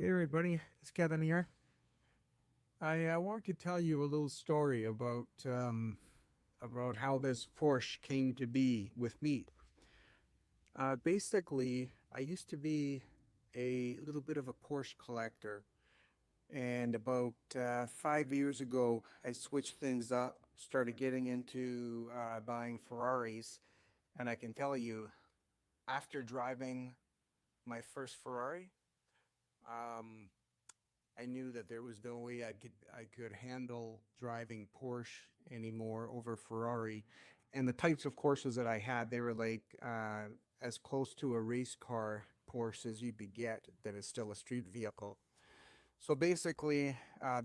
Hey everybody, it's Kevin here. I want to tell you a little story about how this Porsche came to be with me. Basically, I used to be a little bit of a Porsche collector, and about 5 years ago, I switched things up, started getting into buying Ferraris, and I can tell you, after driving my first Ferrari, um, I knew that there was no way I could handle driving Porsche anymore over Ferrari. And the types of Porsches that I had, they were like as close to a race car Porsche as you could get that is still a street vehicle. So basically,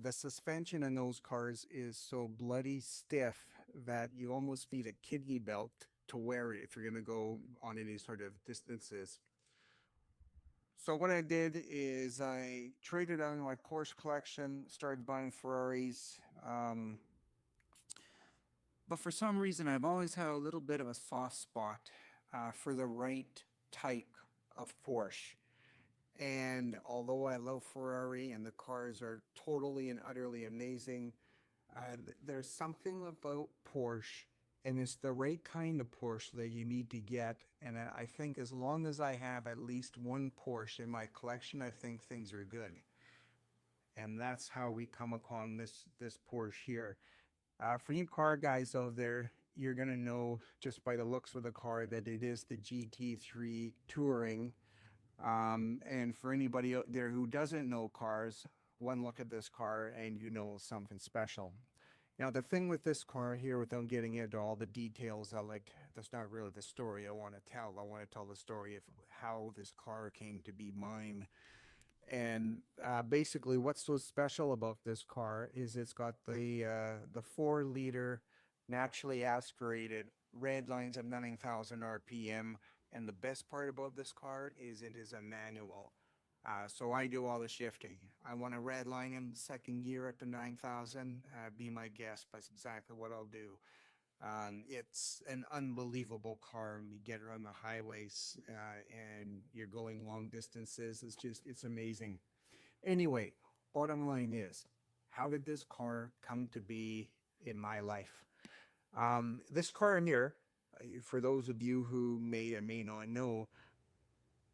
the suspension in those cars is so bloody stiff that you almost need a kidney belt to wear it if you're going to go on any sort of distances. So what I did is I traded out my Porsche collection, started buying Ferraris. But for some reason, I've always had a little bit of a soft spot for the right type of Porsche. And although I love Ferrari and the cars are totally and utterly amazing, there's something about Porsche, and it's the right kind of Porsche that you need to get. And I think as long as I have at least one Porsche in my collection, I think things are good. And that's how we come upon this Porsche here. For you car guys out there, you're gonna know just by the looks of the car that it is the GT3 Touring. And for anybody out there who doesn't know cars, one look at this car and you know something special. Now, the thing with this car here, without getting into all the details, that's not really the story I want to tell. I want to tell the story of how this car came to be mine. And basically, what's so special about this car is it's got the 4 liter naturally aspirated red lines of 9,000 RPM. And the best part about this car is it is a manual. So I do all the shifting. I want to red line in second gear at the 9,000. Be my guest. That's exactly what I'll do. It's an unbelievable car. You get it on the highways and you're going long distances. It's amazing. Anyway, bottom line is, how did this car come to be in my life? This car in here, for those of you who may or may not know,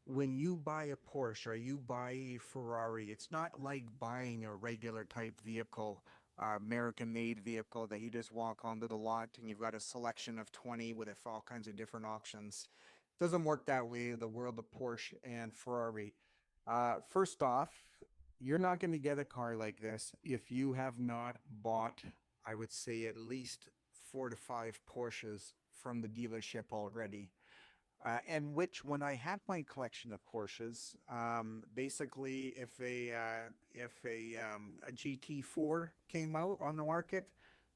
when you buy a Porsche or you buy a Ferrari, it's not like buying a regular type vehicle, American-made vehicle that you just walk onto the lot and you've got a selection of 20 with all kinds of different options. It doesn't work that way in the world of Porsche and Ferrari. First off, you're not going to get a car like this if you have not bought, I would say, at least 4 to 5 Porsches from the dealership already. And which, when I had my collection of Porsches, basically, if a GT4 came out on the market,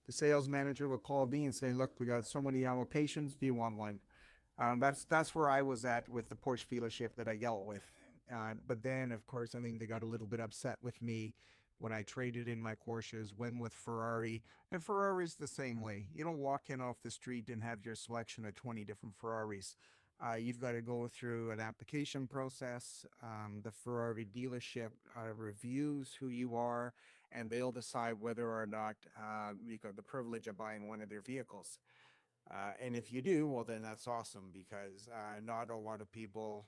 the sales manager would call me and say, "Look, we got so many allocations. Do you want one?" That's where I was at with the Porsche dealership that I dealt with. But then, of course, I think they got a little bit upset with me when I traded in my Porsches, went with Ferrari. And Ferrari's the same way. You don't walk in off the street and have your selection of 20 different Ferraris. You've got to go through an application process. The Ferrari dealership reviews who you are, and they'll decide whether or not you got the privilege of buying one of their vehicles. And if you do, well, then that's awesome because not a lot of people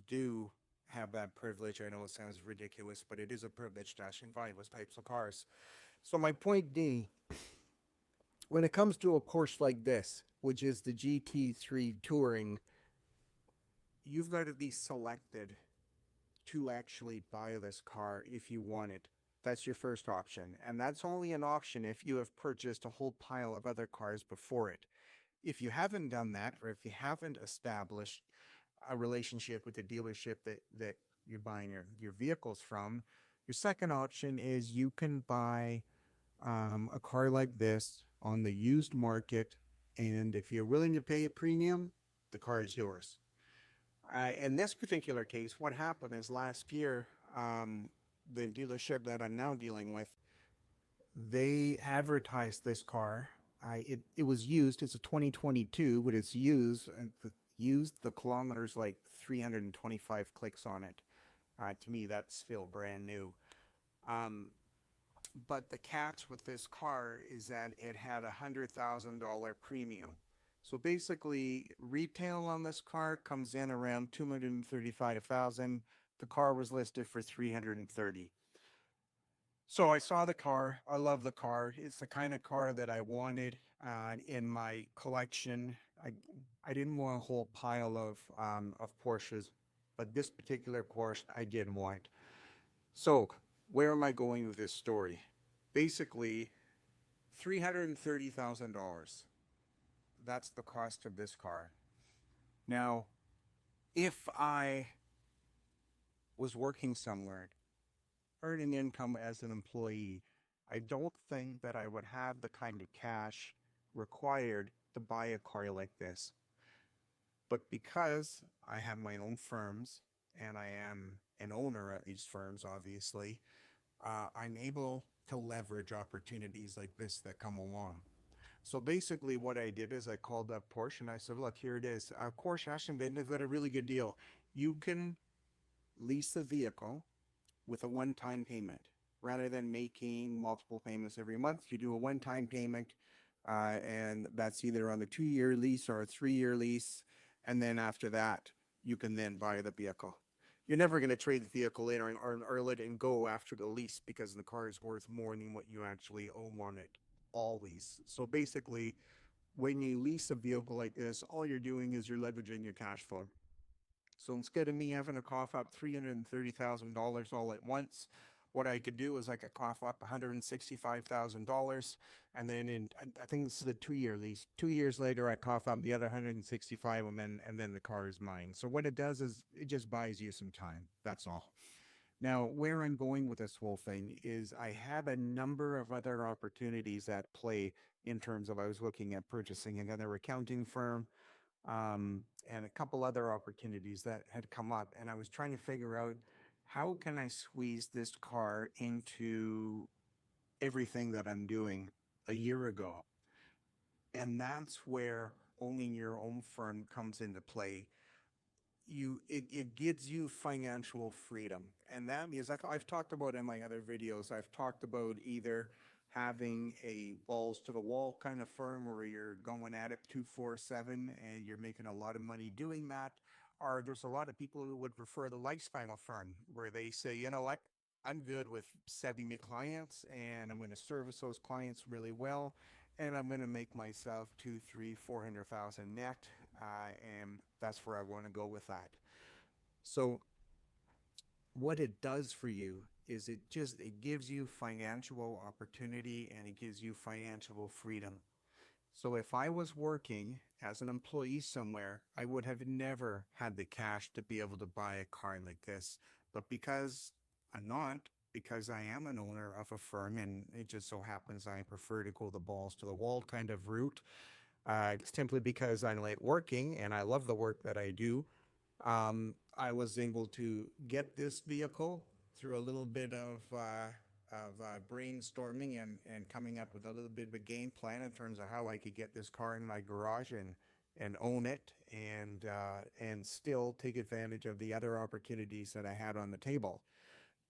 do have that privilege. I know it sounds ridiculous, but it is a privilege to actually buy those types of cars. So my point being, when it comes to a Porsche like this, which is the GT3 Touring, you've got to be selected to actually buy this car if you want it. That's your first option. And that's only an option if you have purchased a whole pile of other cars before it. If you haven't done that, or if you haven't established a relationship with the dealership that you're buying your vehicles from, your second option is you can buy a car like this on the used market. And if you're willing to pay a premium, the car is yours. In this particular case, what happened is last year, the dealership that I'm now dealing with, they advertised this car. It was used. It's a 2022, but it's used. And the kilometers like 325 clicks on it. To me, that's still brand new. Um, but the catch with this car is that it had $100,000 premium. So basically, retail on this car comes in around 235,000. The car was listed for 330. So I saw the car. I love the car. It's the kind of car that I wanted in my collection. I didn't want a whole pile of Porsches, but this particular Porsche I did want. So where am I going with this story? Basically, $330,000. That's the cost of this car. Now, if I was working somewhere, earning income as an employee, I don't think that I would have the kind of cash required to buy a car like this. But because I have my own firms and I am an owner at these firms, obviously, I'm able to leverage opportunities like this that come along. So basically, what I did is I called up Porsche and I said, "Look, here it is. Porsche Ashenvin has got a really good deal. You can lease a vehicle with a one-time payment. Rather than making multiple payments every month, you do a one-time payment, and that's either on the 2-year lease or a 3-year lease. And then after that, you can then buy the vehicle. You're never going to trade the vehicle in or let it go after the lease because the car is worth more than what you actually owe on it, always. So basically, when you lease a vehicle like this, all you're doing is you're leveraging your cash flow. So instead of me having to cough up $330,000 all at once, what I could do is I could cough up $165,000, and then I think this is a 2-year lease. 2 years later, I cough up the other 165, and then the car is mine. So what it does is it just buys you some time. That's all. Now, where I'm going with this whole thing is I have a number of other opportunities at play in terms of I was looking at purchasing another accounting firm, and a couple other opportunities that had come up. And I was trying to figure out how can I squeeze this car into everything that I'm doing a year ago. And that's where owning your own firm comes into play. It gives you financial freedom, and that means I've talked about in my other videos. I've talked about either having a balls to the wall kind of firm where you're going at it 247 and you're making a lot of money doing that, or there's a lot of people who would prefer the lifestyle firm where they say, you know what, I'm good with 70 clients and I'm going to service those clients really well, and I'm going to make myself 2, 3, 400,000 net, and that's where I want to go with that. So what it does for you is it gives you financial opportunity and it gives you financial freedom. So if I was working as an employee somewhere, I would have never had the cash to be able to buy a car like this. But because I'm not, because I am an owner of a firm and it just so happens I prefer to go the balls to the wall kind of route, simply because I like working and I love the work that I do. I was able to get this vehicle through a little bit of brainstorming and coming up with a little bit of a game plan in terms of how I could get this car in my garage and own it and still take advantage of the other opportunities that I had on the table.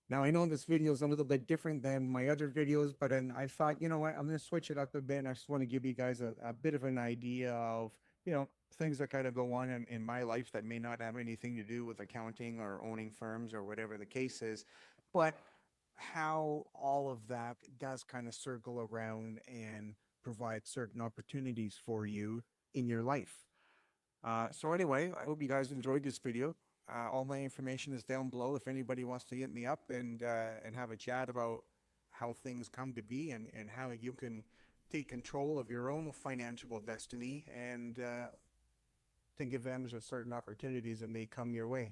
Now, I know this video is a little bit different than my other videos, but then I thought, you know what, I'm going to switch it up a bit. And I just want to give you guys a bit of an idea of, things that kind of go on in my life that may not have anything to do with accounting or owning firms or whatever the case is, but how all of that does kind of circle around and provide certain opportunities for you in your life. So anyway, I hope you guys enjoyed this video. All my information is down below if anybody wants to hit me up and have a chat about how things come to be and how you can take control of your own financial destiny and take advantage of certain opportunities that may come your way.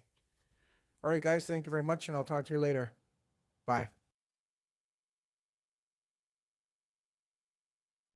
All right, guys, thank you very much, and I'll talk to you later. Bye.